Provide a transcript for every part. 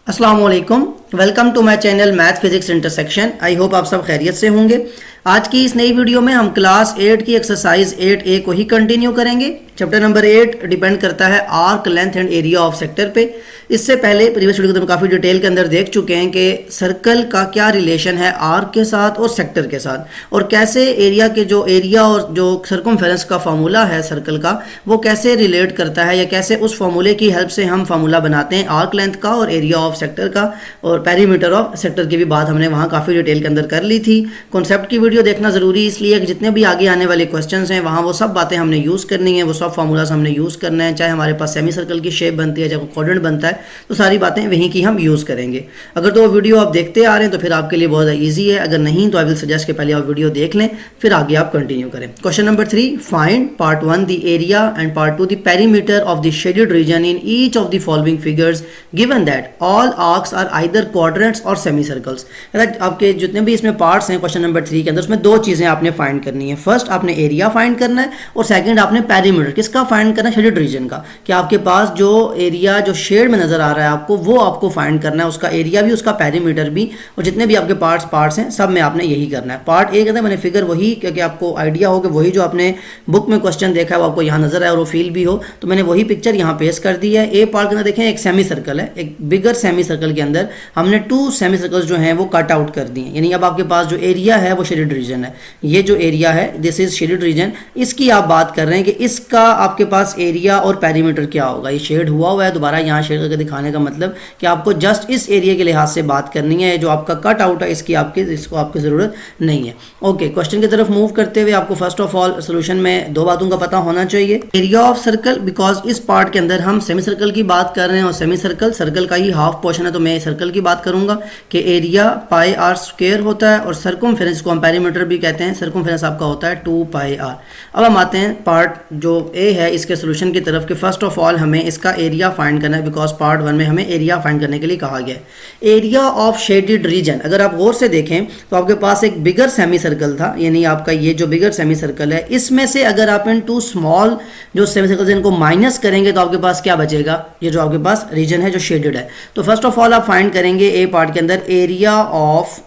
अस्सलाम वालेकुम। Welcome to my channel math physics intersection. I hope आप सब खैरियत से होंगे। आज की इस नई वीडियो में हम क्लास 8 की एक्सरसाइज 8A को ही कंटिन्यू करेंगे। चैप्टर नंबर 8 डिपेंड करता है arc length and area of sector पे। इससे पहले प्रीवियस वीडियो को हम काफ़ी डिटेल के अंदर देख चुके हैं कि सर्कल का क्या रिलेशन है आर्क के साथ और सेक्टर के साथ, और कैसे एरिया के जो एरिया और जो सर्कमफेरेंस का फार्मूला है सर्कल का वो कैसे रिलेट करता है, या कैसे उस फार्मूले की हेल्प से हम फार्मूला बनाते हैं आर्क लेंथ का और एरिया ऑफ सेक्टर का, और पेरीमीटर ऑफ सेक्टर की भी बात हमने वहाँ काफ़ी डिटेल के अंदर कर ली थी। कॉन्सेप्ट की वीडियो देखना ज़रूरी इसलिए कि जितने भी आगे आने वाले क्वेश्चंस हैं वहाँ वो सब बातें हमने यूज़ करनी है, वो सब फार्मूलाज हमने यूज़ करना है। चाहे हमारे पास सेमी सर्कल की शेप बनती है, चाहे क्वाड्रेंट बनता है, तो सारी बातें वहीं की हम यूज़ करेंगे। अगर तो वो वीडियो आप देखते आ रहे हैं तो फिर आपके लिए बहुत ईजी है, अगर नहीं तो आई विल सजेस्ट कि पहले आप वीडियो देख लें फिर आगे आप कंटिन्यू करें। Question number 3, find part 1 the area and part 2 the perimeter of the shaded region in each of the following figures given that all arcs are either quadrants और सेमी सर्कल्स। आपके जितने भी इसमें पार्ट्स हैं question number 3 के अंदर, उसमें दो चीज़ें आपने फाइंड करनी है। फर्स्ट आपने एरिया फाइंड करना है, और सेकंड आपने पेरीमीटर किसका फाइंड करना है, शेडेड रीजन का। कि आपके पास जो एरिया जो शेड में नजर आ रहा है आपको, वो आपको फाइंड करना है, उसका एरिया भी उसका पेरीमीटर भी, और जितने भी आपके पार्ट्स हैं सब में आपने यही करना है। पार्ट ए कहते हैं मैंने फिगर वही, क्योंकि आपको आइडिया हो कि वही जो आपने बुक में क्वेश्चन देखा है वो आपको यहाँ नजर आए और वो फील भी हो, तो मैंने वही पिक्चर यहाँ पेश कर दी है। ए पार्ट के अंदर देखें एक सेमी सर्कल है, एक बिगर सेमी सर्कल के अंदर हमने 2 सेमी सर्कल्स जो हैं वो कट आउट कर दिए, यानी अब आपके पास जो एरिया है वो शेडेड रीजन है। ये जो एरिया है दिस इज शेडेड रीजन, इसकी आप बात कर रहे हैं कि इसका आपके पास एरिया और पेरीमीटर क्या होगा। ये शेड हुआ है, दोबारा यहाँ शेड करके दिखाने का मतलब कि आपको जस्ट इस एरिया के लिहाज से बात करनी है। जो आपका कट आउट है इसको आपकी जरूरत नहीं है। ओके, क्वेश्चन की तरफ मूव करते हुए आपको फर्स्ट ऑफ ऑल सोल्यूशन में 2 बातों का पता होना चाहिए। एरिया ऑफ सर्कल, बिकॉज इस पार्ट के अंदर हम सेमी सर्कल की बात कर रहे हैं, और सेमी सर्कल का ही हाफ पोर्शन है, तो मैं सर्कल की बात करूंगा कि एरिया पाई आर स्क्वायर होता है, और सर्कमफेरेंस को हम पेरीमीटर भी कहते हैं, सर्कमफेरेंस आपका होता है 2 पाई आर। अब हम आते हैं पार्ट जो ए है इसके सोल्यूशन की तरफ कि फर्स्ट ऑफ ऑल हमें इसका एरिया फाइंड करना है, बिकॉज पार्ट 1 में हमें एरिया फाइंड करने के लिए कहा गया है। एरिया ऑफ शेडेड रीजन, अगर आप गौर से देखें तो आपके पास एक बिगर सेमी सर्कल था, यानी आपका ये जो बिगर सेमी सर्कल है इसमें से अगर आप इन 2 स्मॉल जो सेमी सर्कल इनको माइनस करेंगे तो आपके पास क्या बचेगा, ये जो आपके पास रीजन है जो शेडेड है। तो फर्स्ट ऑफ ऑल आप फाइंड करेंगे ए पार्ट के अंदर area of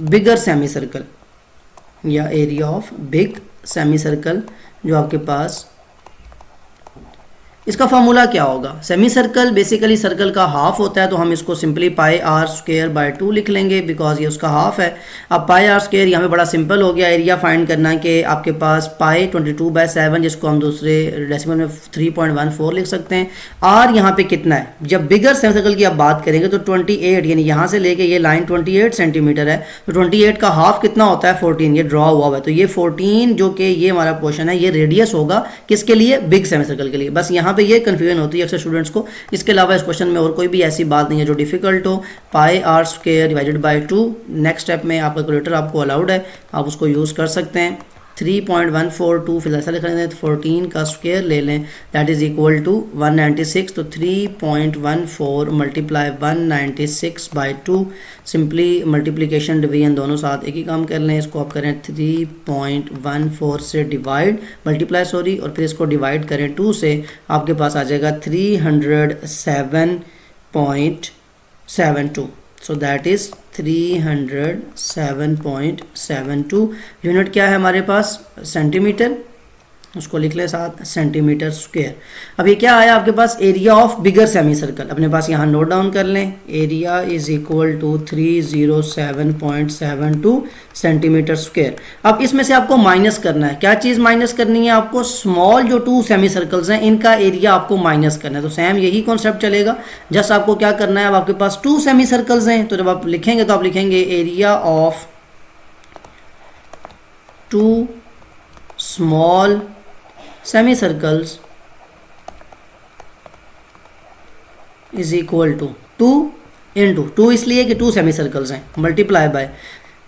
bigger semi circle, या area of big semicircle जो आपके पास, इसका फॉर्मूला क्या होगा। सेमी सर्कल बेसिकली सर्कल का हाफ होता है, तो हम इसको simply pi are square by 2 लिख लेंगे, बिकॉज ये उसका हाफ है। अब पाई आर स्क्वायर यहाँ पे बड़ा सिंपल हो गया। एरिया फाइंड करना कि आपके पास पाई 22/7, जिसको हम दूसरे डेसिमल में 3.14 लिख सकते हैं। आर यहाँ पे कितना है, जब बिगर सेमी सर्कल की आप बात करेंगे तो 28, यानी यहाँ से लेके ये लाइन 28 सेंटीमीटर है, तो 28 का हाफ कितना होता है 14, ये ड्रॉ हुआ है। तो ये 14 जो कि ये हमारा पोर्शन है, ये रेडियस होगा किसके लिए, बिग सेमी सर्कल के लिए। बस यहाँ पे ये कंफ्यूजन होती है अक्सर स्टूडेंट्स को। इसके अलावा इस क्वेश्चन में और कोई भी ऐसी बात नहीं है जो डिफिकल्ट हो। Pi are square divided by 2, next step में आपका कैलकुलेटर आपको अलाउड है, आप उसको यूज़ कर सकते हैं। 3.142 फिर ऐसा लिख रहे हैं, 14 का स्क्वायर ले लें, दैट इज इक्वल टू 196। तो 3.14 मल्टीप्लाई 196/2, सिंपली मल्टीप्लिकेशन डिवीजन दोनों साथ एक ही काम कर लें। इसको आप करें 3.14 से डिवाइड मल्टीप्लाई सॉरी, और फिर इसको डिवाइड करें 2 से, आपके पास आ जाएगा 307.72। So that is 307.72। यूनिट क्या है हमारे पास, सेंटीमीटर, उसको लिख ले साथ सेंटीमीटर स्क्वायर। अब ये क्या आया आपके पास, area of bigger semi circle, अपने पास यहाँ नोट डाउन कर लें। Area is equal to 307.72 centimetre square. अब इसमें से आपको माइनस करना है, क्या चीज़ माइनस करनी है आपको, स्मॉल जो 2 सेमी सर्कल्स हैं इनका एरिया आपको माइनस करना है। तो सेम यही कॉन्सेप्ट चलेगा, जस्ट आपको क्या करना है, अब आपके पास 2 सेमी सर्कल्स हैं, तो जब आप लिखेंगे तो आप लिखेंगे area of 2 small semi circles is equal to 2 into 2, इसलिए कि 2 सेमी सर्कल्स हैं, मल्टीप्लाई बाय,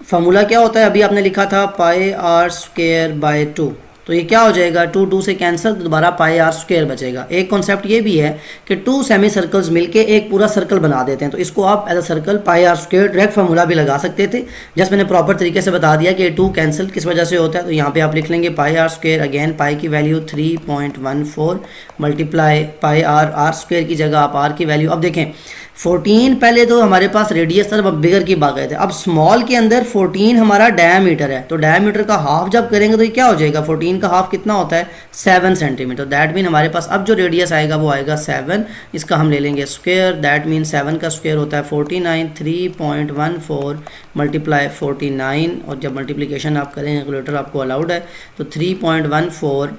फॉर्मूला क्या होता है अभी आपने लिखा था पाई आर स्क्वायर बाय 2, तो ये क्या हो जाएगा, 2 2 से कैंसिल, तो दोबारा पाई आर स्क्वायर बचेगा। एक कॉन्सेप्ट ये भी है कि 2 सेमी सर्कल्स मिलके एक पूरा सर्कल बना देते हैं, तो इसको आप as a circle pi are square direct formula भी लगा सकते थे। जस्ट मैंने प्रॉपर तरीके से बता दिया कि 2 कैंसिल किस वजह से होता है। तो यहाँ पे आप लिख लेंगे pi are square, again pi की value 3.14 multiply pi r, r square की जगह आप आर की वैल्यू, अब देखें 14 पहले तो हमारे पास रेडियस था, अब बिगर की बात थे। अब स्मॉल के अंदर 14 हमारा डायमीटर है, तो डायमीटर का हाफ जब करेंगे तो ये क्या हो जाएगा, 14 का हाफ कितना होता है 7 सेंटीमीटर। दैट मीन हमारे पास अब जो रेडियस आएगा वो आएगा 7, इसका हम ले लेंगे स्क्वायर, दैट मीन 7 का स्क्वायर होता है 49, 3.14 मल्टीप्लाई 49, और जब मल्टीप्लिकेशन आप करें कैलकुलेटर आपको अलाउड है, तो 3.14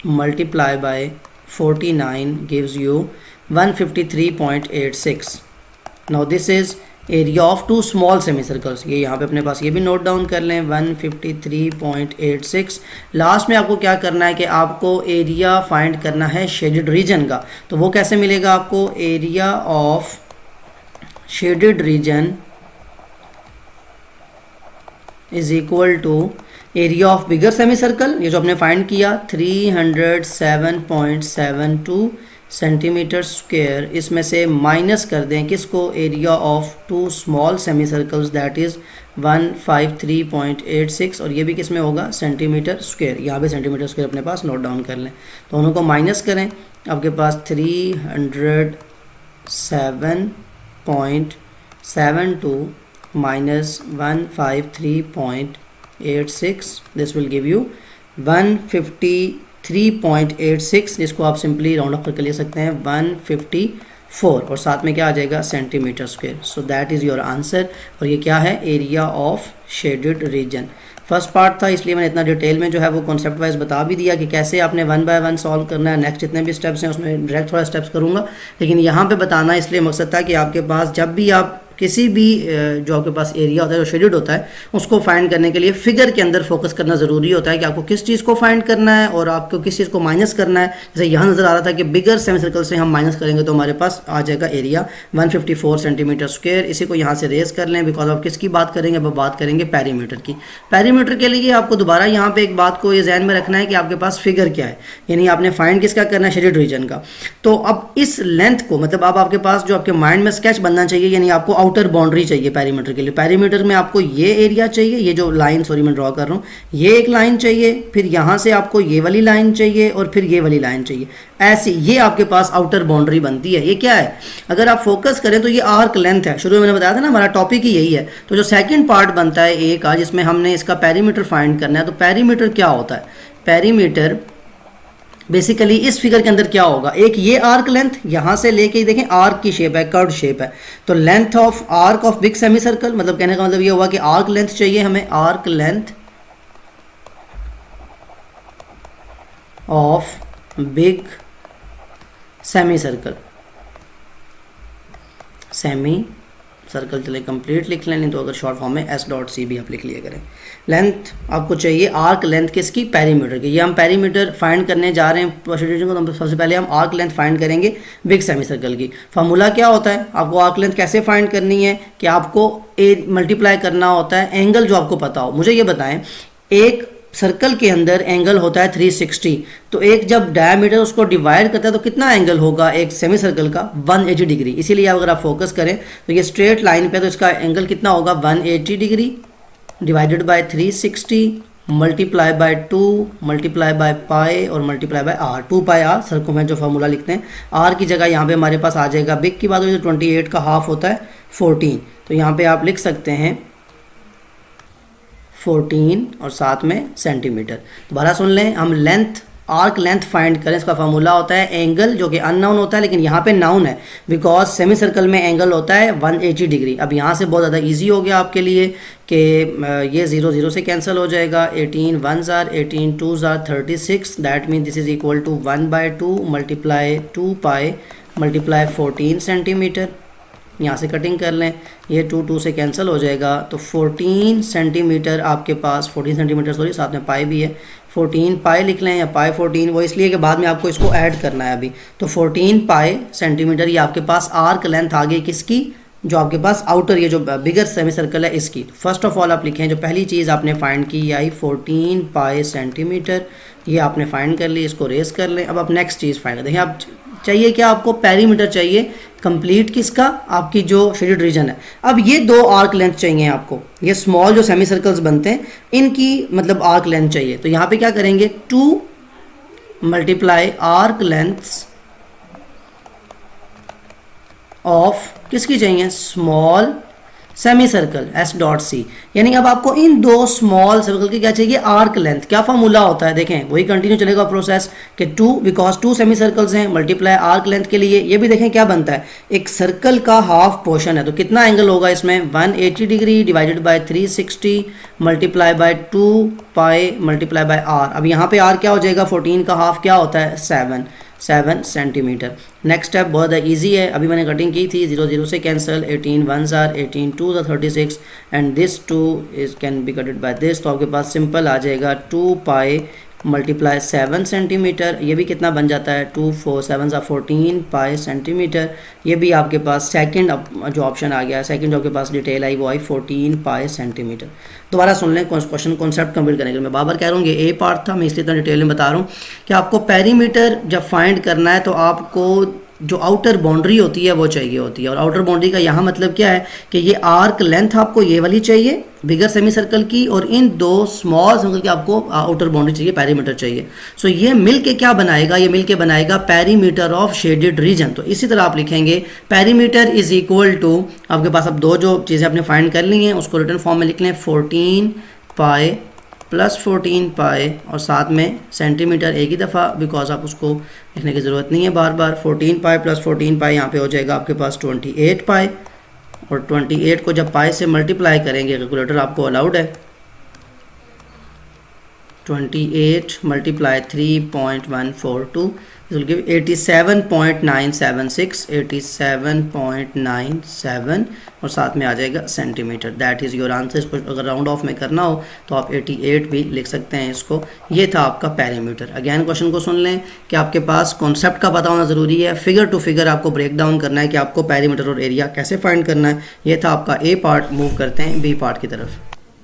multiply by 49 gives you 153.86। Now this is area of 2 small semicircles. ये यहाँ पे अपने पास ये भी नोट डाउन कर लें, 153.86। लास्ट में आपको क्या करना है कि आपको एरिया फाइंड करना है शेडेड रीजन का। तो वो कैसे मिलेगा आपको, area of shaded region is equal to area of bigger semi circle, ये जो आपने फाइंड किया 307.72 सेंटीमीटर स्क्वायर, इसमें से माइनस कर दें किसको, area of 2 small semi circles, that is 153.86, और ये भी किस में होगा, सेंटीमीटर स्क्वायर। यहाँ पे सेंटीमीटर स्क्वायर अपने पास नोट डाउन कर लें, दोनों को माइनस करें, आपके पास 307.72 minus 153.86, this will give you 153.86, जिसको आप सिंपली राउंड ऑफ करके ले सकते हैं 154, और साथ में क्या आ जाएगा, centimetre square. So that is your answer, और ये क्या है, area of shaded reason. First part था इसलिए मैंने इतना डिटेल में जो है वो कॉन्सेप्ट वाइज बता भी दिया कि कैसे आपने 1 बाय 1 सॉल्व करना है। नेक्स्ट जितने भी स्टेप्स हैं उसमें डायरेक्ट थोड़ा स्टेप्स करूँगा, लेकिन यहाँ पे बताना इसलिए मकसद था कि आपके पास जब भी आप किसी भी जो आपके पास एरिया होता है जो शेडेड होता है उसको फाइंड करने के लिए फिगर के अंदर फोकस करना ज़रूरी होता है कि आपको किस चीज़ को फाइंड करना है और आपको किस चीज़ को माइनस करना है। जैसे यहाँ नज़र आ रहा था कि बिगर सेमी सर्कल से हम माइनस करेंगे तो हमारे पास आ जाएगा एरिया 154 सेंटीमीटर स्क्वायर। इसी को यहाँ से रेज कर लें, बिकॉज आप किसकी बात करेंगे, अब बात करेंगे पेरीमीटर की। पेरीमीटर के लिए आपको दोबारा यहाँ पे एक बात को ये ध्यान में रखना है कि आपके पास फिगर क्या है, यानी आपने फाइंड किसका करना है, शेडेड रीजन का। तो अब इस लेंथ को मतलब अब आपके पास जो आपके माइंड में स्केच बनना चाहिए, यानी आपको आउटर बाउंड्री चाहिए पेरीमीटर के लिए। पेरीमीटर में आपको ये एरिया चाहिए, ये जो लाइन सॉरी मैं ड्रॉ कर रहा हूँ, ये एक लाइन चाहिए, फिर यहाँ से आपको ये वाली लाइन चाहिए और फिर ये वाली लाइन चाहिए। ऐसी ये आपके पास आउटर बाउंड्री बनती है। ये क्या है, अगर आप फोकस करें तो ये आर्क लेंथ है। शुरू में मैंने बताया था ना हमारा टॉपिक ही यही है। तो जो सेकंड पार्ट बनता है ए का, जिसमें हमने इसका पेरीमीटर फाइंड करना है, तो पेरीमीटर क्या होता है, पेरीमीटर बेसिकली इस फिगर के अंदर क्या होगा, एक ये आर्क लेंथ यहां से लेके देखें आर्क की शेप है, कर्व शेप है, तो length of arc of big semi circle, मतलब कहने का मतलब ये हुआ कि आर्क लेंथ चाहिए हमें, arc length of big semi circle, semi circle चले कंप्लीट लिख लें, नहीं तो अगर शॉर्ट फॉर्म में एस डॉट सी भी आप लिख लिया करें। लेंथ आपको चाहिए आर्क लेंथ किसकी, पेरीमीटर की। ये हम पेरीमीटर फाइंड करने जा रहे हैं प्रोसीजर को, तो सबसे पहले हम आर्क लेंथ फाइंड करेंगे बिग सेमी सर्कल की। फार्मूला क्या होता है, आपको आर्क लेंथ कैसे फाइंड करनी है कि आपको ए मल्टीप्लाई करना होता है एंगल जो आपको पता हो। मुझे ये बताएं, एक सर्कल के अंदर एंगल होता है 360, तो एक जब डायमीटर उसको डिवाइड करता है तो कितना एंगल होगा एक सेमी सर्कल का, 180 डिग्री। इसीलिए अगर आप फोकस करें तो ये स्ट्रेट लाइन पे तो इसका एंगल कितना होगा 180 degree divided by 360 multiply by 2 multiply by pi और multiply by R, 2 pi R circle में जो फार्मूला लिखते हैं। आर की जगह यहाँ पे हमारे पास आ जाएगा, बिग की बात हुई तो 28 का हाफ होता है 14, तो यहाँ पे आप लिख सकते हैं 14 और साथ में सेंटीमीटर। दोबारा सुन लें, हम लेंथ आर्क लेंथ फाइंड करें, इसका फार्मूला होता है एंगल, जो कि अननाउन होता है लेकिन यहाँ पे नाउन है बिकॉज सेमी सर्कल में एंगल होता है 180 डिग्री। अब यहाँ से बहुत ज़्यादा इजी हो गया आपके लिए कि ये 0 0 से कैंसिल हो जाएगा, 18 1s are 18 2s are 36, that mean this is equal to 1/2 multiply 2 pi multiply 14 centimetre. यहाँ से कटिंग कर लें, ये 2 2 से कैंसिल हो जाएगा, तो 14 सेंटीमीटर आपके पास, 14 सेंटीमीटर सॉरी साथ में पाई भी है, 14 पाई लिख लें या पाई 14, वो इसलिए कि बाद में आपको इसको ऐड करना है अभी। तो 14 पाई सेंटीमीटर ये आपके पास आर्क लेंथ आ गई किसकी, जो आपके पास आउटर ये जो बिगर सेमी सर्कल है इसकी। फर्स्ट ऑफ ऑल आप लिखें, जो पहली चीज़ आपने फाइंड की ये आई 14 पाई सेंटीमीटर, ये आपने फाइंड कर ली, इसको रेस कर लें। अब आप नेक्स्ट चीज़ फाइंड कर, देखिए आप चाहिए क्या, आपको पेरीमीटर चाहिए कंप्लीट किसका, आपकी जो शेडेड रीजन है। अब ये दो आर्क लेंथ चाहिए आपको, ये स्मॉल जो सेमी सर्कल्स बनते हैं इनकी मतलब आर्क लेंथ चाहिए। तो यहाँ पे क्या करेंगे, 2 मल्टीप्लाई आर्क लेंथ्स ऑफ किसकी चाहिए, small semi circle S dot C. यानी अब आपको इन दो स्मॉल सर्कल की क्या चाहिए, आर्क लेंथ। क्या फॉर्मूला होता है, देखें वही कंटिन्यू चलेगा प्रोसेस कि 2 बिकॉज 2 सेमी सर्कल्स हैं, मल्टीप्लाई आर्क लेंथ के लिए ये भी देखें क्या बनता है, एक सर्कल का हाफ पोर्शन है तो कितना एंगल होगा इसमें, 180 degree divided by 360 multiply by 2 pi multiply by r. अब यहाँ पे आर क्या हो जाएगा, 14 का हाफ क्या होता है, 7 सेंटीमीटर। नेक्स्ट स्टेप बहुत ईजी है, अभी मैंने कटिंग की थी, 0 0 से cancel, 18 1s are 18 2 the 36 and this 2 is can be cutted by this. तो आपके पास सिंपल आ जाएगा 2 पाई मल्टीप्लाई 7 सेंटीमीटर, ये भी कितना बन जाता है, 2 4 7s are 14 पाई सेंटीमीटर। ये भी आपके पास सेकंड जो ऑप्शन आ गया, सेकंड जो आपके पास डिटेल आई वो आई 14 पाई सेंटीमीटर। दोबारा सुन लें क्वेश्चन कॉन्सेप्ट कंप्लीट करने के लिए। मैं बार बार कह रहा हूँ ये ए पार्ट था, मैं इसलिए इतना डिटेल में बता रहा हूँ कि आपको पेरीमीटर जब फाइंड करना है तो आपको जो आउटर बाउंड्री होती है वो चाहिए होती है। और आउटर बाउंड्री का यहाँ मतलब क्या है कि ये आर्क लेंथ आपको ये वाली चाहिए बिगर सेमी सर्कल की, और इन दो स्मॉल सर्कल की आपको आउटर बाउंड्री चाहिए, पेरीमीटर चाहिए। सो ये मिल के क्या बनाएगा, ये मिल के बनाएगा पेरीमीटर ऑफ शेडेड रीजन। तो इसी तरह आप लिखेंगे पेरीमीटर इज इक्वल टू, आपके पास अब दो जो चीज़ें आपने फाइंड कर ली हैं उसको रिटर्न फॉर्म में लिख लें, 14 पाई प्लस 14 पाई और साथ में सेंटीमीटर एक ही दफ़ा, बिकॉज आप उसको लिखने की ज़रूरत नहीं है बार बार। 14 पाई प्लस 14 पाई यहाँ पे हो जाएगा आपके पास 28 पाई, और 28 को जब पाई से मल्टीप्लाई करेंगे, कैलकुलेटर आपको अलाउड है, 28 मल्टीप्लाई 3.142 will give 87.976 87.97 और साथ में आ जाएगा centimetre. That is your answer. इसको अगर राउंड ऑफ में करना हो तो आप 88 भी लिख सकते हैं इसको। ये था आपका पेरीमीटर। अगेन क्वेश्चन को सुन लें कि आपके पास कॉन्सेप्ट का पता होना ज़रूरी है, फिगर टू फिगर आपको ब्रेक डाउन करना है कि आपको पेरीमीटर और एरिया कैसे फाइंड करना है। ये था आपका ए पार्ट। मूव करते हैं बी पार्ट की तरफ।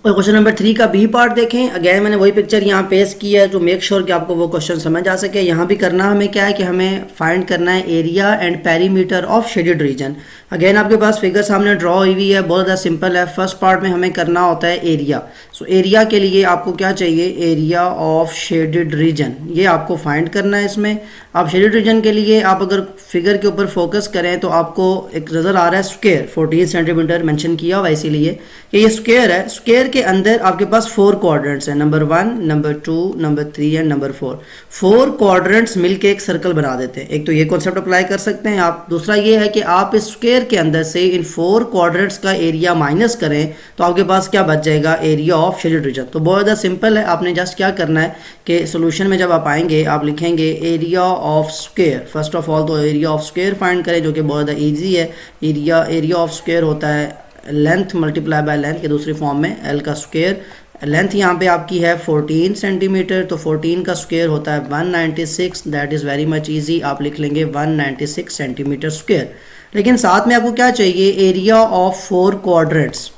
और क्वेश्चन नंबर 3 का बी पार्ट देखें। अगेन मैंने वही पिक्चर यहाँ पेश की है जो मेक श्योर कि आपको वो क्वेश्चन समझ आ सके। यहाँ भी करना हमें क्या है कि हमें फाइंड करना है area and perimeter of shaded reason. Again आपके पास फिगर सामने ड्रॉ हुई हुई है, बहुत ज़्यादा सिंपल है। फर्स्ट पार्ट में हमें करना होता है एरिया। सो एरिया के लिए आपको क्या चाहिए, एरिया ऑफ शेडेड रीजन, ये आपको फाइंड करना है। इसमें आप शेडेड रीजन के लिए आप अगर फिगर के ऊपर फोकस करें तो आपको एक नज़र आ रहा है स्क्वायर, 14 सेंटीमीटर मेंशन किया हुआ, इसीलिए कि ये स्क्वायर है। स्क्वायर के अंदर आपके पास 4 क्वाड्रेंट्स हैं, number 1, number 2, number 3 and number 4। 4 quadrants मिलके एक सर्कल बना देते हैं। एक तो ये कॉन्सेप्ट अप्लाई कर सकते हैं आप। दूसरा ये है कि आप इस स्क्वायर के अंदर से इन 4 क्वाड्रेंट्स का एरिया माइनस करें तो आपके पास क्या बच जाएगा, एरिया ऑफ शेडेड रीजन। तो बहुत ज़्यादा सिंपल है। आपने जस्ट क्या करना है कि सोल्यूशन में जब आप आएंगे आप लिखेंगे area of square. First of all तो एरिया ऑफ स्क्वायर फाइंड करें जो कि बहुत ज़्यादा ईजी है। एरिया ऑफ स्क्वायर होता है लेंथ मल्टीप्लाई बाय लेंथ के दूसरी फॉर्म में एल का स्क्वायर। लेंथ यहाँ पे आपकी है 14 सेंटीमीटर, तो 14 का स्क्वायर होता है 196। That is very much easy. आप लिख लेंगे 196 सेंटीमीटर स्क्वायर। लेकिन साथ में आपको क्या चाहिए, एरिया ऑफ 4 क्वाड्रेंट्स।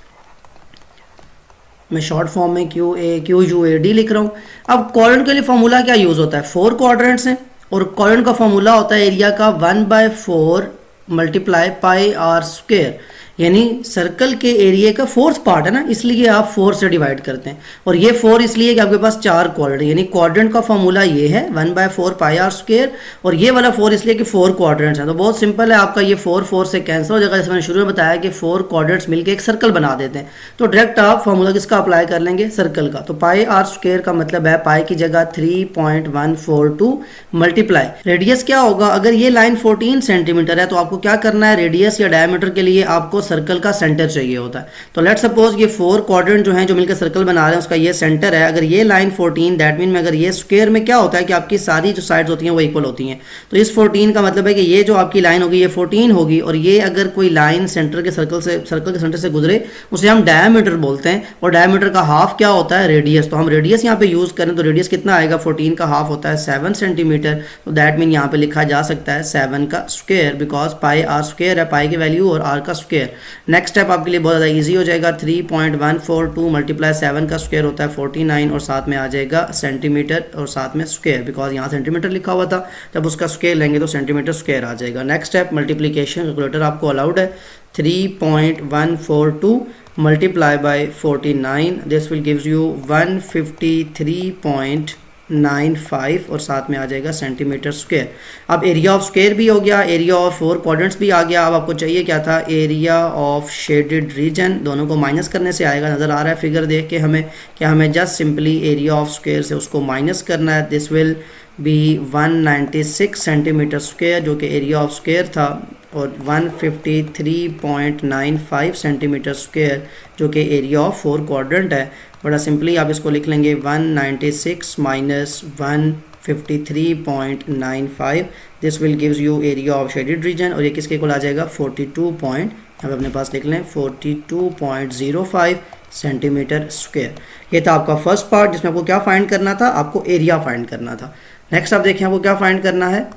मैं शॉर्ट फॉर्म में QUAD लिख रहा हूँ। अब क्वाड्रेंट के लिए फॉर्मूला क्या यूज़ होता है, 4 क्वाड्रेंट्स हैं और क्वाड्रेंट का फॉर्मूला होता है एरिया का 1/4 मल्टीप्लाई पाई आर स्क्वायर, यानी सर्कल के एरिया का 4th पार्ट है ना, इसलिए आप 4 से डिवाइड करते हैं। और ये 4 इसलिए कि आपके पास 4 क्वाड्रेंट, यानी क्वाड्रेंट का फॉर्मूला ये है 1/4 पाई आर स्क्वायर, और ये वाला 4 इसलिए कि 4 क्वाड्रेंट्स हैं। तो बहुत सिंपल है, आपका ये 4 से कैंसिल हो जाएगा। जैसे मैंने शुरू में बताया कि 4 क्वाड्रेंट्स मिलकर एक सर्कल बना देते हैं। तो डायरेक्ट आप फॉर्मूला किसका अप्लाई कर लेंगे, सर्कल का। तो पाई आर स्क्वायर का मतलब है पाई की जगह 3.142 मल्टीप्लाई रेडियस क्या होगा। अगर ये लाइन 14 सेंटीमीटर है तो आपको क्या करना है, रेडियस या डायमीटर के लिए आपको सर्कल का सेंटर चाहिए होता है। तो लेट्स सपोज ये 4 क्वाड्रेंट जो हैं जो मिलकर सर्कल बना रहे हैं उसका ये सेंटर है। अगर ये लाइन 14, दैट मीन में अगर ये स्क्वायर में क्या होता है कि आपकी सारी जो साइड्स होती हैं वो इक्वल होती हैं। तो इस 14 का मतलब है कि ये जो आपकी लाइन होगी ये 14 होगी, और ये अगर कोई लाइन सेंटर के सर्कल के सेंटर से गुजरे उसे हम डायमीटर बोलते हैं। और डायमीटर का हाफ क्या होता है, रेडियस। तो हम रेडियस यहाँ पे यूज करें तो रेडियस कितना आएगा, 14 का हाफ होता है 7 सेंटीमीटर। तो दैट मीन यहाँ पे लिखा जा सकता है 7 का square, because pi are square है, पाई की वैल्यू और आर का स्क्वायर। नेक्स्ट स्टेप आपके लिए बहुत ज़्यादा ईजी हो जाएगा। 3.142 मल्टीप्लाई 7 का स्क्वायर होता है 49 और साथ में आ जाएगा सेंटीमीटर और साथ में स्क्वायर, बिकॉज यहाँ सेंटीमीटर लिखा हुआ था, जब उसका स्क्वायर लेंगे तो सेंटीमीटर स्क्वायर आ जाएगा। नेक्स्ट स्टेप मल्टीप्लीकेशन, कैलकुलेटर आपको अलाउड है। 3.142 multiply by 49, this will gives you 153.95 और साथ में आ जाएगा सेंटीमीटर स्क्वायर। अब एरिया ऑफ स्क्वायर भी हो गया, एरिया ऑफ 4 क्वाड्रेंट्स भी आ गया। अब आपको चाहिए क्या था, एरिया ऑफ शेडेड रीजन। दोनों को माइनस करने से आएगा, नज़र आ रहा है फिगर देख के हमें, क्या हमें just simply area of square से उसको माइनस करना है। This will B 196 centimetre square जो कि एरिया ऑफ स्क्वायर था, और 153.95 सेंटीमीटर स्क्वायर जो कि एरिया ऑफ 4 क्वाड्रेंट है। बड़ा सिंपली आप इसको लिख लेंगे 196 minus 153.95, this will gives you area of shaded reason, और ये किसके इक्वल आ जाएगा 42 पॉइंट, अब अपने पास लिख लें 42.05 सेंटीमीटर स्क्वायर। ये था आपका फर्स्ट पार्ट जिसमें आपको क्या फाइंड करना था, आपको एरिया फाइंड करना था। नेक्स्ट आप देखें आपको क्या फाइंड करना है,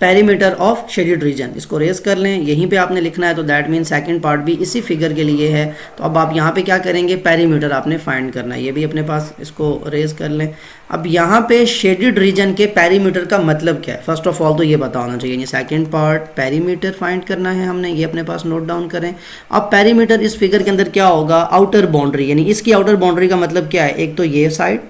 पेरीमीटर ऑफ शेडेड रीजन। इसको रेज कर लें, यहीं पे आपने लिखना है, तो दैट मीन सेकंड पार्ट भी इसी फिगर के लिए है। तो अब आप यहाँ पे क्या करेंगे, पेरीमीटर आपने फाइंड करना है। ये भी अपने पास, इसको रेज कर लें। अब यहाँ पे शेडेड रीजन के पेरीमीटर का मतलब क्या है, फर्स्ट ऑफ ऑल तो ये पता होना चाहिए। सेकंड पार्ट पेरीमीटर फाइंड करना है हमने, ये अपने पास नोट डाउन करें। अब पेरीमीटर इस फिगर के अंदर क्या होगा, आउटर बाउंड्री, यानी इसकी आउटर बाउंड्री का मतलब क्या है, एक तो ये साइड,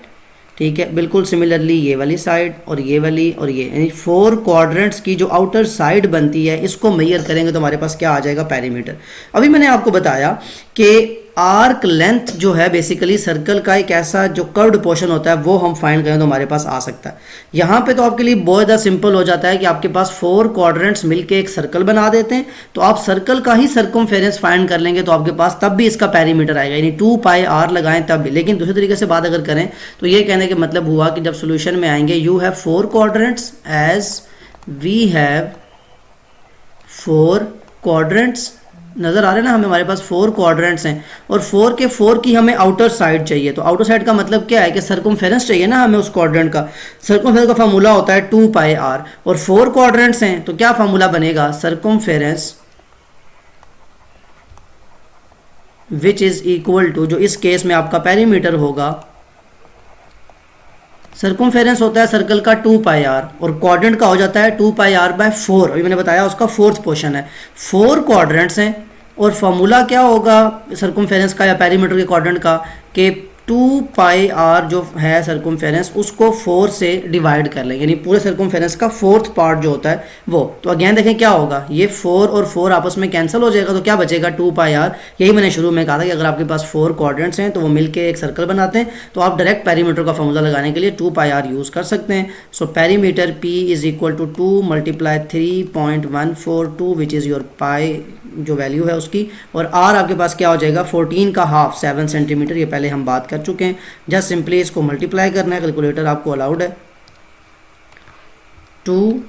ठीक है, बिल्कुल सिमिलरली ये वाली साइड और ये वाली और ये, यानी 4 क्वाड्रेंट्स की जो आउटर साइड बनती है, इसको मेजर करेंगे तो हमारे पास क्या आ जाएगा, पेरीमीटर। अभी मैंने आपको बताया कि आर्क लेंथ जो है बेसिकली सर्कल का एक ऐसा जो कर्व्ड पोर्शन होता है, वो हम फाइंड करें तो हमारे पास आ सकता है। यहाँ पे तो आपके लिए बहुत ज़्यादा सिंपल हो जाता है कि आपके पास 4 क्वाड्रेंट्स मिलके एक सर्कल बना देते हैं, तो आप सर्कल का ही सर्कमफेरेंस फाइंड कर लेंगे तो आपके पास तब भी इसका पेरीमीटर आएगा, यानी 2πr लगाएं तब भी। लेकिन दूसरे तरीके से बात अगर करें तो ये कहने का मतलब हुआ कि जब सोल्यूशन में आएंगे, you have 4 quadrants as we have 4 quadrants, नज़र आ रहे हैं ना, हमें हमारे पास 4 क्वाड्रेंट्स हैं और 4 के 4 की हमें आउटर साइड चाहिए। तो आउटर साइड का मतलब क्या है कि सर्कमफेरेंस चाहिए ना हमें उस क्वाड्रेंट का। सर्कमफेरेंस का फार्मूला होता है 2πr, और 4 क्वाड्रेंट्स हैं तो क्या फार्मूला बनेगा, circumference which is equal to, जो इस केस में आपका पेरीमीटर होगा, सर्कमफेरेंस होता है सर्कल का 2πr और क्वाड्रेंट का हो जाता है 2πr/4। अभी मैंने बताया उसका 4th पोर्शन है। 4 क्वाड्रेंट्स हैं और फार्मूला क्या होगा सर्कमफेरेंस का या पेरीमीटर के क्वाड्रेंट का, कि 2πr जो है सर्कमफेरेंस उसको 4 से डिवाइड कर लें, यानी पूरे सर्कमफेरेंस का 4th पार्ट जो होता है वो। तो अगेन देखें क्या होगा, ये 4 और 4 आपस में कैंसिल हो जाएगा, तो क्या बचेगा 2πr। यही मैंने शुरू में कहा था कि अगर आपके पास 4 क्वाड्रेंट्स हैं तो वो मिलके एक सर्कल बनाते हैं, तो आप डायरेक्ट पेरीमीटर का फार्मूला लगाने के लिए 2πr यूज़ कर सकते हैं। So perimeter p is equal to 2 × 3.142 which is your pi जो वैल्यू है उसकी, और r आपके पास क्या हो जाएगा 14 का हाफ 7 सेंटीमीटर, ये पहले हम बात कर चुके हैं। जस्ट सिंपली इसको मल्टीप्लाई करना है, कैलकुलेटर आपको अलाउड है। 2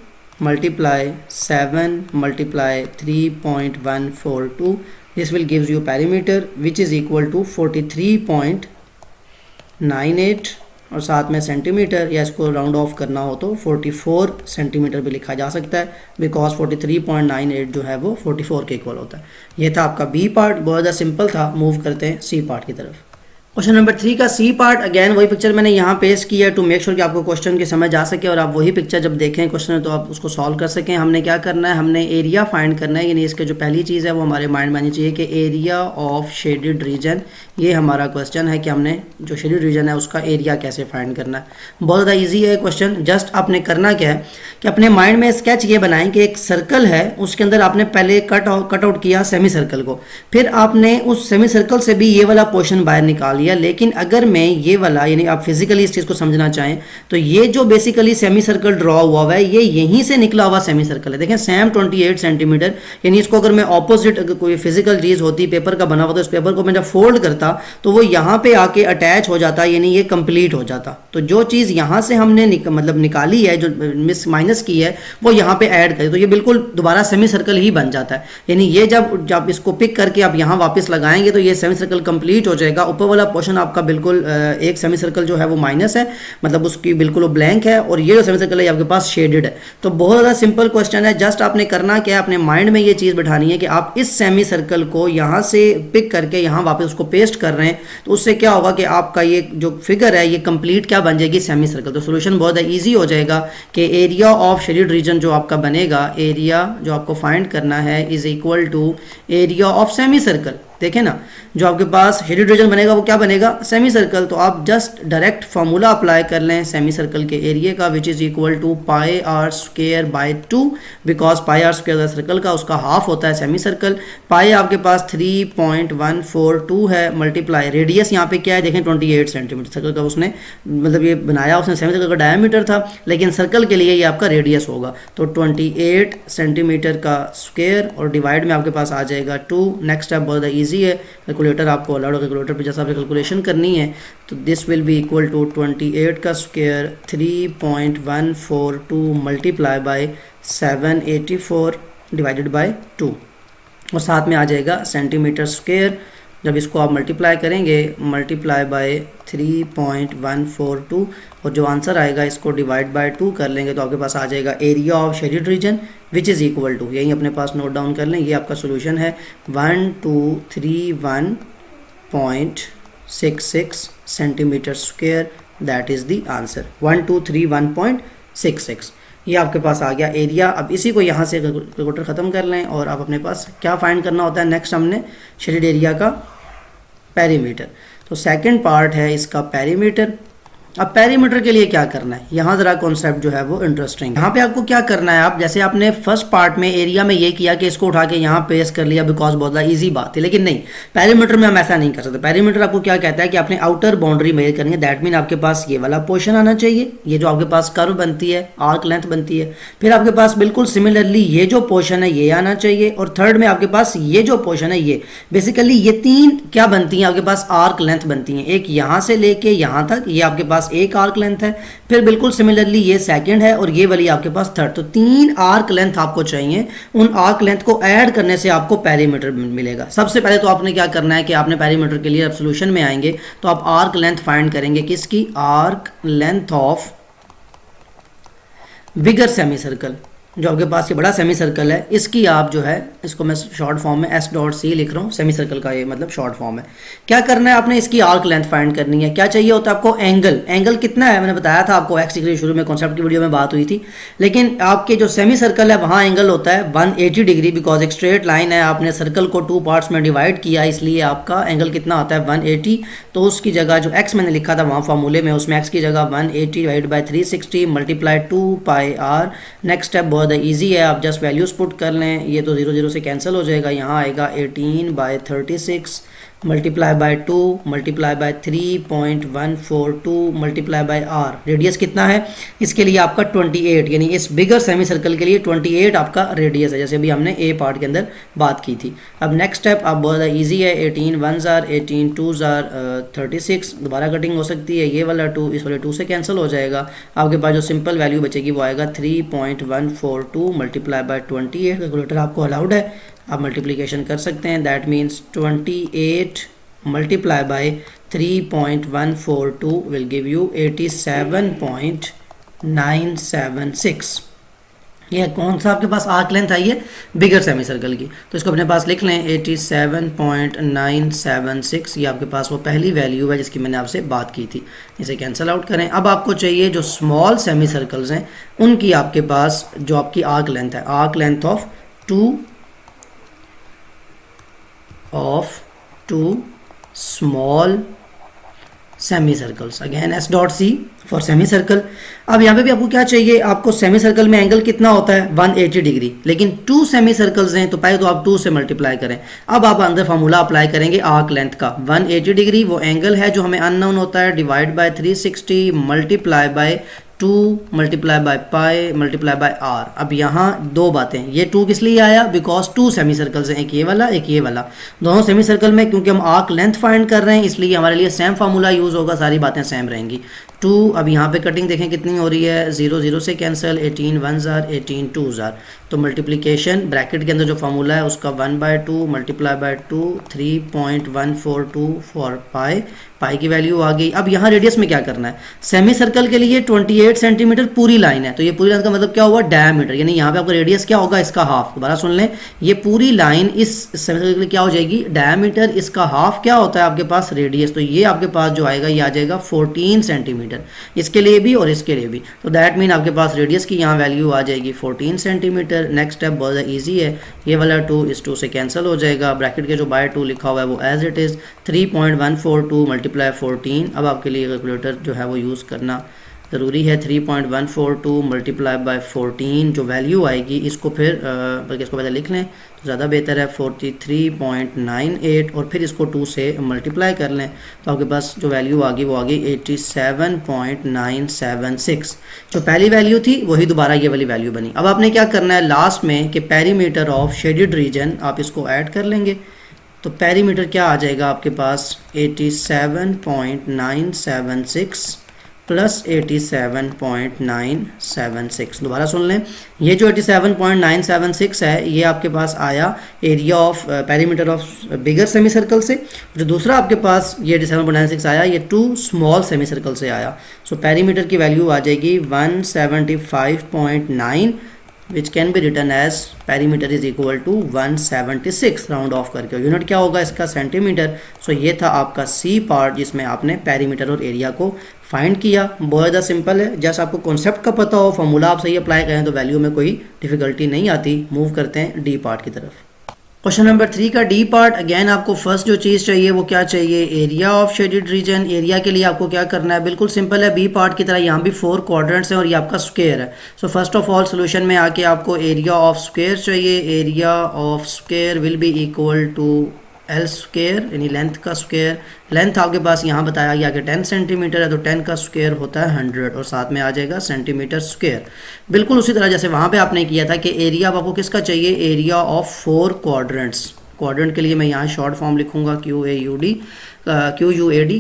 × 7 × 3.142, this will gives you perimeter which is equal to 43.98 और साथ में सेंटीमीटर, या इसको राउंड ऑफ करना हो तो 44 सेंटीमीटर भी लिखा जा सकता है, बिकॉज 43.98 जो है वो 44 के इक्वल होता है। ये था आपका बी पार्ट, बहुत ज़्यादा सिंपल था। मूव करते हैं सी पार्ट की तरफ। क्वेश्चन नंबर 3 का सी पार्ट, अगेन वही पिक्चर मैंने यहाँ पेश किया टू मेक श्योर कि आपको क्वेश्चन की समझ आ सके और आप वही पिक्चर जब देखें क्वेश्चन तो आप उसको सॉल्व कर सकें। हमने क्या करना है, हमने एरिया फाइंड करना है, यानी इसके जो पहली चीज़ है वो हमारे माइंड में आनी चाहिए कि एरिया ऑफ शेडेड रीजन, ये हमारा क्वेश्चन है कि हमने जो शेडेड रीजन है उसका एरिया कैसे फाइंड करना है। बहुत ज़्यादा ईजी है क्वेश्चन। जस्ट आपने करना क्या है कि अपने माइंड में स्केच ये बनाएं कि एक सर्कल है, उसके अंदर आपने पहले कट आउट किया सेमी सर्कल को, फिर आपने उस सेमी सर्कल से भी ये वाला पोर्शन बाहर निकाल लिया। लेकिन अगर मैं ये वाला, यानी आप फिजिकली इस चीज़ को समझना चाहें तो ये जो बेसिकली सेमी सर्कल ड्रॉ हुआ है ये यहीं से निकला हुआ सेमी सर्कल है। देखें सेम 28 सेंटीमीटर, यानी इसको अगर मैं ऑपोजिट अगर कोई फिजिकल चीज़ होती पेपर का बना हुआ तो इस पेपर को मैं जब फोल्ड करता तो वो यहाँ पे आके अटैच हो जाता, यानी ये कंप्लीट हो जाता। तो जो चीज़ यहाँ से हमने मतलब निकाली है, जो माइनस की है, वो यहाँ पे ऐड करें तो ये बिल्कुल दोबारा सेमी सर्कल ही बन जाता है। यानी ये जब इसको पिक करके आप यहाँ वापस लगाएंगे तो ये सेमी सर्कल कंप्लीट हो जाएगा। ऊपर वाला पोर्शन आपका बिल्कुल एक सेमी सर्कल जो है वो माइनस है, मतलब उसकी बिल्कुल वो ब्लैंक है, और ये जो सेमी सर्कल है आपके पास शेडेड है। तो बहुत ज़्यादा सिंपल क्वेश्चन है, जस्ट आपने करना क्या है, अपने माइंड में ये चीज़ बिठानी है कि आप इस सेमी सर्कल को यहाँ से पिक करके यहाँ वापस उसको पेस्ट कर रहे हैं, तो उससे क्या होगा कि आपका ये जो फिगर है ये कंप्लीट क्या बन जाएगी, सेमी सर्कल। तो सोल्यूशन बहुत ईजी हो जाएगा कि एरिया ऑफ शेडेड रीजन जो आपका बनेगा, एरिया जो आपको फाइंड करना है is equal to area of semi circle. देखें ना, जो आपके पास शेडेड रीजन बनेगा वो क्या बनेगा, सेमी सर्कल। तो आप जस्ट डायरेक्ट फार्मूला अप्लाई कर लें सेमी सर्कल के एरिया का, which is equal to pi are square by 2, because pi are square circle का उसका हाफ होता है सेमी सर्कल। पाई आपके पास 3.142 है, मल्टीप्लाई रेडियस यहाँ पे क्या है देखें 28 सेंटीमीटर। सर्कल का उसने मतलब ये बनाया, उसने सेमी सर्कल का डायमीटर था, लेकिन सर्कल के लिए ये आपका रेडियस होगा। तो 28 सेंटीमीटर का स्क्वायर और डिवाइड में आपके पास आ जाएगा 2। नेक्स्ट स्टेप बहुत ईजी है, कैलकुलेटर आपको अलाउड है, कैलकुलेटर पे जैसा आपने कैलकुलेशन करनी है। तो this will be equal to 28 का square 3.142 multiply by 784 divided by 2, और साथ में आ जाएगा सेंटीमीटर स्क्वायर। जब इसको आप मल्टीप्लाई करेंगे, मल्टीप्लाई बाय 3.142, और जो आंसर आएगा इसको डिवाइड बाय 2 कर लेंगे तो आपके पास आ जाएगा area of shaded region which is equal to, यही अपने पास नोट डाउन कर लें, ये आपका सोल्यूशन है 1231.66 centimetre square, that is the answer 1231.66। ये आपके पास आ गया एरिया। अब इसी को यहाँ से कैलकुलेटर ख़त्म कर लें और आप अपने पास क्या फाइंड करना होता है, नेक्स्ट हमने शेडेड एरिया का पेरीमीटर। तो सेकंड पार्ट है इसका पेरीमीटर। अब पेरीमीटर के लिए क्या करना है, यहाँ जरा कॉन्सेप्ट जो है वो इंटरेस्टिंग। यहाँ पे आपको क्या करना है, आप जैसे आपने फर्स्ट पार्ट में एरिया में ये किया कि इसको उठा के यहाँ पेस्ट कर लिया बिकॉज बहुत ज़्यादा ईजी बात है, लेकिन नहीं, पेरीमीटर में हम ऐसा नहीं कर सकते। पेरीमीटर आपको क्या कहता है कि आपने आउटर बाउंड्री मेजर करनी है, दैट मीन आपके पास ये वाला पोर्शन आना चाहिए, ये जो आपके पास कर्व बनती है, आर्क लेंथ बनती है, फिर आपके पास बिल्कुल सिमिलरली ये जो पोर्शन है ये आना चाहिए, और थर्ड में आपके पास ये जो पोर्शन है ये, बेसिकली ये तीन क्या बनती हैं आपके पास, आर्क लेंथ बनती हैं। एक यहाँ से लेके यहाँ तक ये आपके पास एक आर्क लेंथ है, फिर बिल्कुल सिमिलरली ये सेकंड है, और ये वाली आपके पास थर्ड। तो 3 आर्क लेंथ आपको चाहिए, उन आर्क लेंथ को ऐड करने से आपको पेरीमीटर मिलेगा। सबसे पहले तो आपने क्या करना है कि आपने पेरीमीटर के लिए अब सोल्यूशन में आएंगे तो आप आर्क लेंथ फाइंड करेंगे, किसकी, arc length of bigger semi circle. जो आपके पास ये बड़ा सेमी सर्कल है, इसकी आप जो है, इसको मैं शॉर्ट फॉर्म में S.C लिख रहा हूँ, सेमी सर्कल का ये मतलब शॉर्ट फॉर्म है। क्या करना है आपने, इसकी आर्क लेंथ फाइंड करनी है। क्या चाहिए होता है आपको, एंगल। एंगल कितना है, मैंने बताया था आपको एक्स डिग्री, शुरू में कॉन्सेप्ट की वीडियो में बात हुई थी, लेकिन आपके जो सेमी सर्कल है वहाँ एंगल होता है 180 डिग्री, बिकॉज एक स्ट्रेट लाइन है, आपने सर्कल को 2 पार्ट्स में डिवाइड किया, इसलिए आपका एंगल कितना होता है 180। तो उसकी जगह जो एक्स मैंने लिखा था वहाँ फार्मूले में, उसमें एक्स की जगह 180 divide by 360 multiply 2 pi r. Next step बहुत ईजी है, आप जस्ट वैल्यूज पुट कर लें, ये तो 0 0 से कैंसिल हो जाएगा, यहाँ आएगा 18/36 multiply by 2 multiply by 3.142 multiply by r. Radius कितना है इसके लिए आपका 28, यानी इस बिगर सेमी सर्कल के लिए 28 आपका रेडियस है, जैसे अभी हमने ए पार्ट के अंदर बात की थी। अब नेक्स्ट स्टेप आप बहुत ज़्यादा ईजी है, 18 1s are 18 2s are 36, दोबारा कटिंग हो सकती है, ये वाला 2 इस वाले 2 से कैंसिल हो जाएगा, आपके पास जो सिंपल वैल्यू बचेगी वो आएगा 3.142 मल्टीप्लाई बाय 28। कैलकुलेटर आपको अलाउड है, आप मल्टीप्लिकेशन कर सकते हैं, that means 28 multiply by 3.142 will give you 87.976। ये कौन सा आपके पास आर्क लेंथ आई है, बिगर सेमी सर्कल की, तो इसको अपने पास लिख लें 87.976। ये आपके पास वो पहली वैल्यू है जिसकी मैंने आपसे बात की थी, इसे कैंसिल आउट करें। अब आपको चाहिए जो स्मॉल सेमी सर्कल्स हैं उनकी आपके पास जो आपकी आर्क लेंथ है, arc length of two small semi circles, again S.C for semi circle. अब यहाँ पे भी आपको क्या चाहिए, आपको सेमी सर्कल में एंगल कितना होता है 180 डिग्री, लेकिन 2 सेमी सर्कल्स हैं तो पहले तो आप 2 से मल्टीप्लाई करें। अब आप अंदर फार्मूला अप्लाई करेंगे आर्क लेंथ का, 180 डिग्री वो एंगल है जो हमें अननोन होता है, divide by 360 multiply by 2 multiply by pi multiply by r. अब यहाँ दो बातें, ये 2 किस लिए आया, बिकॉज 2 सेमी सर्कल्स हैं, एक ये वाला एक ये वाला, दोनों सेमी सर्कल में क्योंकि हम आर्क लेंथ फाइंड कर रहे हैं इसलिए हमारे लिए सेम फार्मूला यूज़ होगा, सारी बातें सेम रहेंगी। 2, अब यहाँ पे कटिंग देखें कितनी हो रही है, 0 0 से कैंसिल, 18 1 जार 18 2 जार, तो मल्टीप्लिकेशन ब्रैकेट के अंदर जो फार्मूला है उसका 1/2 मल्टीप्लाई बाय 2 3.142 फॉर पाई, पाई की वैल्यू आ गई। अब यहाँ रेडियस में क्या करना है, सेमी सर्कल के लिए 28 सेंटीमीटर पूरी लाइन है, तो ये पूरी लाइन का मतलब क्या हुआ, डायमीटर, यानी यहाँ पे आपका रेडियस क्या होगा, इसका हाफ। दोबारा सुन लें, ये पूरी लाइन इस सेमी सर्कल के लिए क्या हो जाएगी, डायमीटर, इसका हाफ क्या होता है आपके पास, रेडियस, तो ये आपके पास जो आएगा ये आ जाएगा 14 सेंटीमीटर, इसके लिए भी और इसके लिए भी, तो दैट मीन आपके पास रेडियस की यहाँ वैल्यू आ जाएगी 14 सेंटीमीटर। नेक्स्ट स्टेप बहुत ज़्यादा ईजी है, ये वाला 2 इस 2 से कैंसिल हो जाएगा, ब्रैकेट के जो बाय 2 लिखा हुआ है वो एज इट इज़ 3.142 मल्टीप्लाई 14, अब आपके लिए कैलकुलेटर जो है वो यूज़ करना ज़रूरी है। 3.142 मल्टीप्लाई बाय 14 जो वैल्यू आएगी, इसको फिर बल्कि इसको पहले लिख लें तो ज़्यादा बेहतर है, 43.98, और फिर इसको 2 से मल्टीप्लाई कर लें तो आपके पास जो वैल्यू आ गई वो आ गई 87.976। जो पहली वैल्यू थी वही दोबारा ये वाली वैल्यू बनी। अब आपने क्या करना है लास्ट में कि पेरीमीटर ऑफ शेडेड रीजन आप इसको ऐड कर लेंगे, तो पेरीमीटर क्या आ जाएगा आपके पास 87.976 प्लस 87.976। दोबारा सुन लें, ये जो 87.976 है ये आपके पास आया area of perimeter of bigger semi circle से, जो दूसरा आपके पास ये 87.96 आया ये 2 स्मॉल सेमी सर्कल से आया। सो पेरीमीटर की वैल्यू आ जाएगी 175.9 which can be written as perimeter is equal to 176 round off करके। यूनिट क्या होगा इसका, सेंटीमीटर। सो ये था आपका सी पार्ट जिसमें आपने पेरीमीटर और एरिया को फाइंड किया। बहुत ज़्यादा सिंपल है, जस्ट आपको कॉन्सेप्ट का पता हो, फॉर्मूला आप सही अप्लाई करें तो वैल्यू में कोई डिफिकल्टी नहीं आती। मूव करते हैं डी पार्ट की तरफ। क्वेश्चन नंबर 3 का डी पार्ट। अगेन आपको फर्स्ट जो चीज़ चाहिए वो क्या चाहिए, area of shaded reason. Area के लिए आपको क्या करना है, बिल्कुल सिंपल है, बी पार्ट की तरह यहाँ भी 4 क्वाड्रेंट्स हैं और ये आपका स्क्वायर है। So first of all solution में आके आपको एरिया ऑफ स्क्वायर चाहिए। Area of square will be equal to L square, यानी लेंथ का स्क्वायर। लेंथ आपके पास यहाँ बताया गया कि 10 सेंटीमीटर है, तो 10 का स्क्वायर होता है 100 और साथ में आ जाएगा सेंटीमीटर स्क्वायर। बिल्कुल उसी तरह जैसे वहाँ पे आपने किया था कि एरिया आपको किसका चाहिए, एरिया ऑफ 4 क्वाड्रेंट्स। क्वाड्रेंट के लिए मैं यहाँ शॉर्ट फॉर्म लिखूंगा QUAD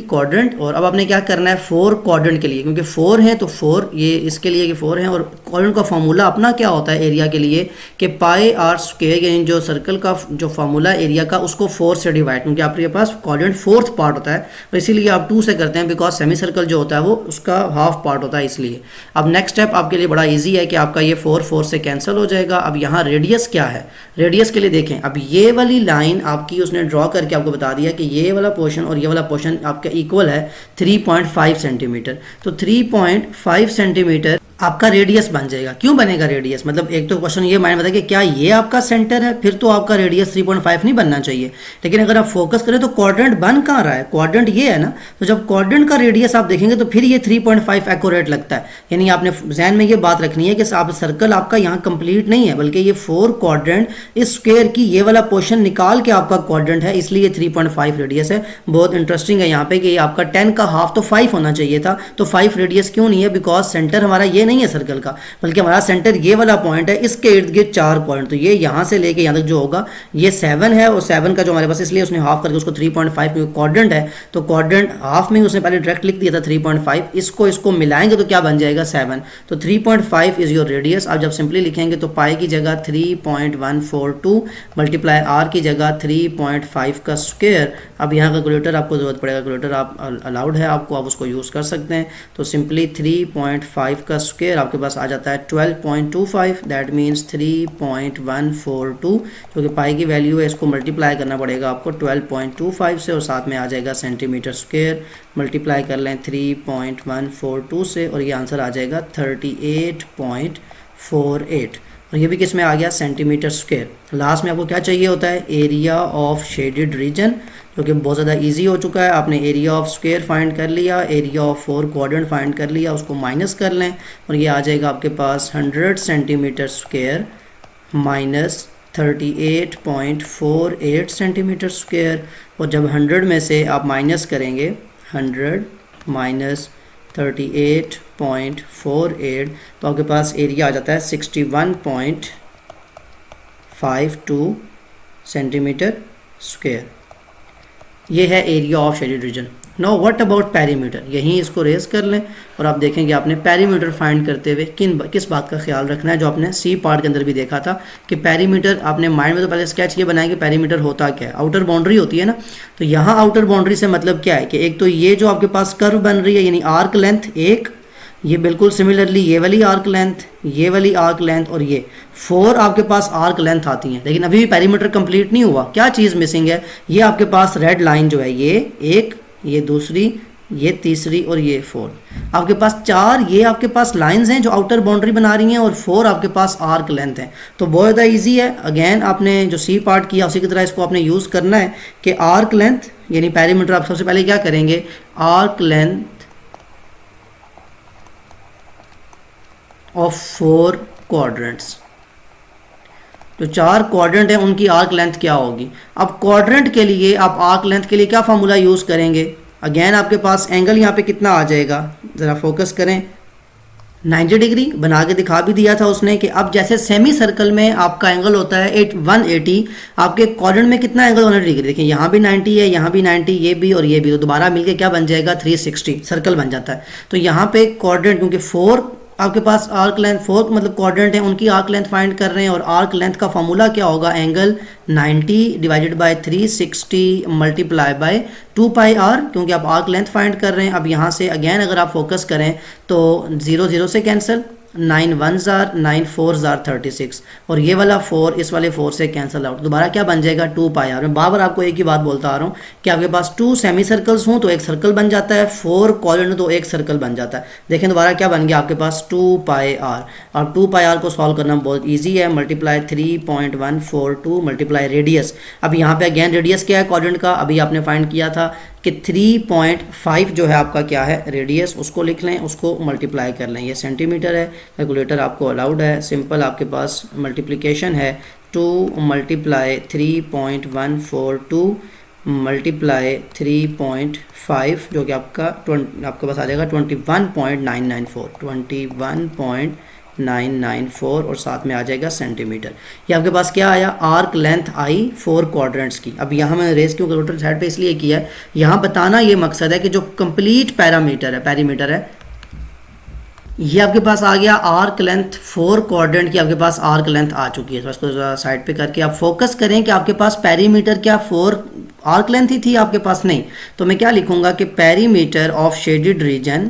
क्वाड्रेंट। और अब आपने क्या करना है 4 क्वाड्रेंट के लिए, क्योंकि 4 हैं तो 4 ये इसके लिए कि 4 हैं, और क्वाड्रेंट का फार्मूला अपना क्या होता है एरिया के लिए कि पाई आर स्क्वायर, यानी जो सर्कल का जो फार्मूला एरिया का उसको 4 से डिवाइड, क्योंकि आपके पास क्वाड्रेंट 4th पार्ट होता है तो इसीलिए आप 2 से करते हैं, बिकॉज सेमी सर्कल जो होता है वो उसका हाफ पार्ट होता है इसलिए। अब नेक्स्ट स्टेप आपके लिए बड़ा ईजी है कि आपका ये 4 से कैंसिल हो जाएगा। अब यहाँ रेडियस क्या है, रेडियस के लिए देखें, अब ये वाली लाइन आपकी उसने ड्रॉ करके आपको बता दिया कि ये वाला पोर्शन और ये वाला पोर्शन आपका इक्वल है 3.5 सेंटीमीटर। तो 3.5 सेंटीमीटर आपका रेडियस बन जाएगा। क्यों बनेगा रेडियस, मतलब एक तो क्वेश्चन ये माइंड में था कि क्या ये आपका सेंटर है, फिर तो आपका रेडियस 3.5 नहीं बनना चाहिए। लेकिन अगर आप फोकस करें तो क्वाड्रेंट बन कहाँ रहा है, क्वाड्रेंट ये है ना, तो जब क्वाड्रेंट का रेडियस आप देखेंगे तो फिर ये 3.5 एक्यूरेट लगता है। यानी आपने जहन में ये बात रखनी है कि आप सर्कल आपका यहाँ कंप्लीट नहीं है, बल्कि ये 4 क्वाड्रेंट इस स्क्वायर की ये वाला पोर्शन निकाल के आपका क्वाड्रेंट है, इसलिए 3.5 रेडियस है। बहुत इंटरेस्टिंग है यहाँ पे कि आपका 10 का हाफ तो 5 होना चाहिए था, तो 5 रेडियस क्यों नहीं है, बिकॉज सेंटर हमारा ये नहीं है सर्कल का, बल्कि हमारा सेंटर ये वाला पॉइंट है, इसके इर्द गिर्द 4 पॉइंट, तो ये यहाँ से लेके यहाँ तक जो होगा ये 7 है, और 7 का जो हमारे पास, इसलिए उसने हाफ करके उसको 3.5 में क्वाड्रेंट है तो क्वाड्रेंट हाफ में उसने पहले डायरेक्ट लिख दिया था 3.5, इसको मिलाएंगे तो क्या बन जाएगा 7, तो 3.5 इज योर रेडियस। आप जब सिंपली लिखेंगे तो पाई की जगह 3.142 मल्टीप्लाई आर की जगह 3.5 का स्क्वायर। अब यहाँ कैलकुलेटर आपको जरूरत पड़ेगा, कैलकुलेटर आप अलाउड है आपको, आप उसको यूज़ कर सकते हैं। तो सिंपली 3.5 का स्क्वायर आपके पास आ जाता है 12.25, दैट मीन्स 3.142, जो कि पाई की वैल्यू है, इसको मल्टीप्लाई करना पड़ेगा आपको 12.25 से और साथ में आ जाएगा सेंटीमीटर स्क्वायर। मल्टीप्लाई कर लें 3.142 से और ये आंसर आ जाएगा 38.48, और ये भी किस में आ गया, सेंटीमीटर स्क्वायर। लास्ट में आपको क्या चाहिए होता है, एरिया ऑफ शेडेड रीजन, जो कि बहुत ज़्यादा इजी हो चुका है। आपने एरिया ऑफ स्क्वायर फाइंड कर लिया, एरिया ऑफ 4 क्वाड्रेंट फाइंड कर लिया, उसको माइनस कर लें और ये आ जाएगा आपके पास 100 centimetre square minus 38.48 centimetre square. और जब 100 में से आप माइनस करेंगे 100 माइनस 38.48 तो आपके पास एरिया आ जाता है 61.52 सेंटीमीटर स्क्वायर। ये है area of shaded reason. Know what about perimeter, यहीं इसको रेस कर लें और आप देखेंगे आपने पेरीमीटर फाइंड करते हुए किस बात का ख्याल रखना है, जो आपने सी पार्ट के अंदर भी देखा था कि पेरीमीटर आपने माइंड में तो पहले स्केच ये बनाया कि पेरीमीटर होता क्या है, आउटर बाउंड्री होती है ना। तो यहाँ आउटर बाउंड्री से मतलब क्या है कि एक तो ये जो आपके पास कर्व बन रही है यानी आर्क लेंथ एक, ये बिल्कुल सिमिलरली ये वाली आर्क लेंथ, ये वाली आर्क लेंथ और ये 4 आपके पास आर्क लेंथ आती हैं। लेकिन अभी भी पेरीमीटर कंप्लीट नहीं हुआ, क्या चीज़ मिसिंग है, ये आपके पास रेड लाइन जो है ये एक, ये दूसरी, ये तीसरी और ये 4, आपके पास 4 ये आपके पास लाइंस हैं जो आउटर बाउंड्री बना रही हैं और 4 आपके पास आर्क लेंथ है। तो बहुत ज़्यादा ईजी है। अगेन आपने जो सी पार्ट किया उसी की तरह इसको आपने यूज़ करना है कि आर्क लेंथ यानी पेरीमीटर आप सबसे पहले क्या करेंगे, आर्क लेंथ ऑफ 4 क्वाड्रेंट्स, जो 4 क्वाड्रेंट हैं उनकी आर्क लेंथ क्या होगी। अब क्वाड्रेंट के लिए आप आर्क लेंथ के लिए क्या फार्मूला यूज़ करेंगे, अगेन आपके पास एंगल यहाँ पे कितना आ जाएगा, ज़रा फोकस करें, 90 डिग्री बना के दिखा भी दिया था उसने कि अब जैसे सेमी सर्कल में आपका एंगल होता है 180, आपके क्वाड्रेंट में कितना एंगल 180 डिग्री, देखिए यहाँ भी 90 है, यहाँ भी 90, ये भी और ये भी, तो दोबारा मिलके क्या बन जाएगा 360 सर्कल बन जाता है। तो यहाँ पे क्वाड्रेंट क्योंकि 4 आपके पास आर्क लेंथ 4 मतलब क्वाड्रेंट है उनकी आर्क लेंथ फाइंड कर रहे हैं और आर्क लेंथ का फॉर्मूला क्या होगा, angle 90 divided by 360 multiply by 2 pi r, क्योंकि आप आर्क लेंथ फाइंड कर रहे हैं। अब यहाँ से अगेन अगर आप फोकस करें तो 0 0 से cancel, 9 1s are 9 4s are 36 और ये वाला 4 इस वाले 4 से कैंसिल आउट, दोबारा क्या बन जाएगा 2 पाई आर। मैं बार आपको एक ही बात बोलता आ रहा हूँ कि आपके पास 2 सेमी सर्कल्स हों तो एक सर्कल बन जाता है, 4 क्वाड्रेंट तो एक सर्कल बन जाता है। देखें दोबारा क्या बन गया आपके पास 2 पाई आर, और 2 पाई आर को सॉल्व करना बहुत ईजी है, मल्टीप्लाई 3.142 मल्टीप्लाई रेडियस। अब यहाँ पे अगेन रेडियस क्या है क्वाड्रेंट का, अभी आपने फाइंड किया था कि 3.5 जो है आपका क्या है रेडियस, उसको लिख लें, उसको मल्टीप्लाई कर लें, ये सेंटीमीटर है, कैलकुलेटर आपको अलाउड है, सिंपल आपके पास मल्टीप्लिकेशन है 2 मल्टीप्लाई 3.142 मल्टीप्लाई 3.5 जो कि आपके पास आ जाएगा 21.994 और साथ में आ जाएगा सेंटीमीटर। ये आपके पास क्या आया, आर्क लेंथ आई 4 क्वाड्रेंट्स की। अब यहाँ मैंने रेस क्यों कैलकुलेटर साइड पे इसलिए किया है, यहाँ बताना ये मकसद है कि जो कंप्लीट पेरीमीटर है ये आपके पास आ गया आर्क लेंथ 4 क्वाड्रेंट की, आपके पास आर्क लेंथ आ चुकी है। तो इसको साइड पे करके आप फोकस करें कि आपके पास पेरीमीटर क्या 4 आर्क लेंथ ही थी आपके पास, नहीं। तो मैं क्या लिखूंगा कि perimeter of shaded region,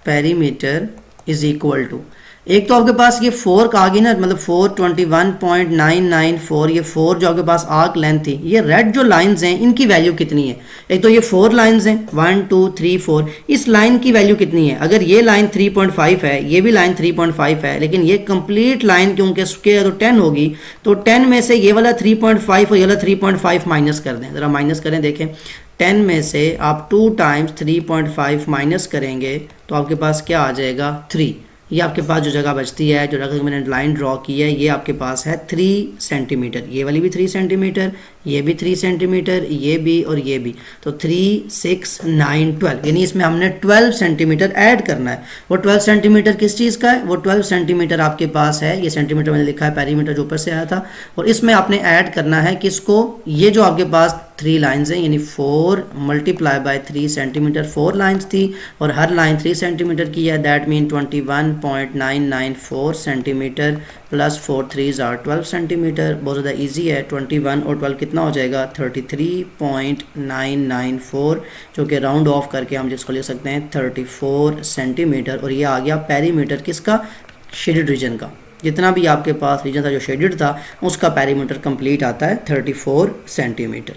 perimeter is equal to, एक तो आपके पास ये 4 का आ गई ना, मतलब 421.994, ये 4 जो आपके पास आर्क लेंथ थी, ये रेड जो लाइंस हैं इनकी वैल्यू कितनी है, एक तो ये 4 लाइंस हैं 1 2 3 4, इस लाइन की वैल्यू कितनी है, अगर ये लाइन 3.5 है, ये भी लाइन 3.5 है, लेकिन ये कंप्लीट लाइन क्योंकि स्क्वायर तो 10 होगी, तो 10 में से ये वाला 3.5 और ये वाला 3.5 माइनस कर दें, ज़रा माइनस करें, देखें 10 में से आप 2 टाइम्स 3.5 माइनस करेंगे तो आपके पास क्या आ जाएगा 3। ये आपके पास जो जगह बचती है, जो जगह मैंने लाइन ड्रॉ की है, ये आपके पास है 3 सेंटीमीटर, ये वाली भी 3 सेंटीमीटर, ये भी 3 सेंटीमीटर, ये भी और ये भी, तो 3 6 9 12, यानी इसमें हमने 12 सेंटीमीटर ऐड करना है। वो 12 सेंटीमीटर किस चीज़ का है, वो 12 सेंटीमीटर आपके पास है, ये सेंटीमीटर मैंने लिखा है, पेरीमीटर जो ऊपर से आया था, और इसमें आपने ऐड करना है किसको, ये जो आपके पास 3 लाइन्स हैं, यानी 4 मल्टीप्लाई बाय 3 सेंटीमीटर, 4 लाइन्स थी और हर लाइन 3 सेंटीमीटर की है, that mean 21.994 centimetre plus 4 3s are 12 centimetre. बहुत ज़्यादा इजी है, 21 और 12 कितना हो जाएगा 33.994, जो कि राउंड ऑफ करके हम जिसको लिख सकते हैं 34 सेंटीमीटर। और ये आ गया पेरीमीटर किसका, शेडेड रीजन का, जितना भी आपके पास रीजन था जो शेडेड था उसका पेरीमीटर कंप्लीट आता है 34 सेंटीमीटर।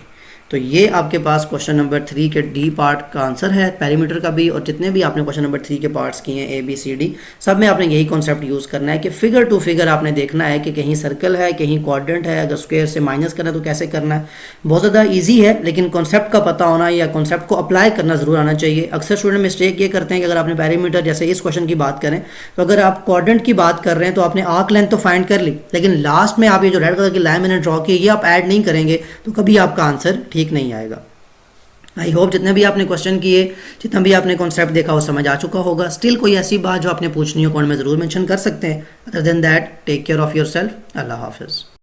तो ये आपके पास क्वेश्चन नंबर 3 के डी पार्ट का आंसर है, पेरीमीटर का भी, और जितने भी आपने क्वेश्चन नंबर 3 के पार्ट्स किए हैं ABCD, सब में आपने यही कॉन्सेप्ट यूज़ करना है कि फिगर टू फिगर आपने देखना है कि कहीं सर्कल है, कहीं क्वाड्रेंट है, अगर स्क्वायर से माइनस करना है तो कैसे करना है। बहुत ज़्यादा ईजी है, लेकिन कॉन्सेप्ट का पता होना या कॉन्सेप्ट को अप्लाई करना ज़रूर आना चाहिए। अक्सर स्टूडेंट मिस्टेक ये करते हैं कि अगर आपने पेरीमीटर, जैसे इस क्वेश्चन की बात करें तो अगर आप क्वाड्रेंट की बात कर रहे हैं तो आपने आर्क लेंथ तो फाइंड कर ली, लेकिन लास्ट में आप ये जो रेड कलर की लाइन मैंने ड्रॉ की ये आप ऐड नहीं करेंगे तो कभी आपका आंसर ठीक नहीं आएगा। आई होप जितने भी आपने क्वेश्चन किए, जितना भी आपने कॉन्सेप्ट देखा वो समझ आ चुका होगा। स्टिल कोई ऐसी बात जो आपने पूछनी हो कमेंट में ज़रूर मेंशन कर सकते हैं। Other than that take care of yourself. अल्लाह हाफिज़।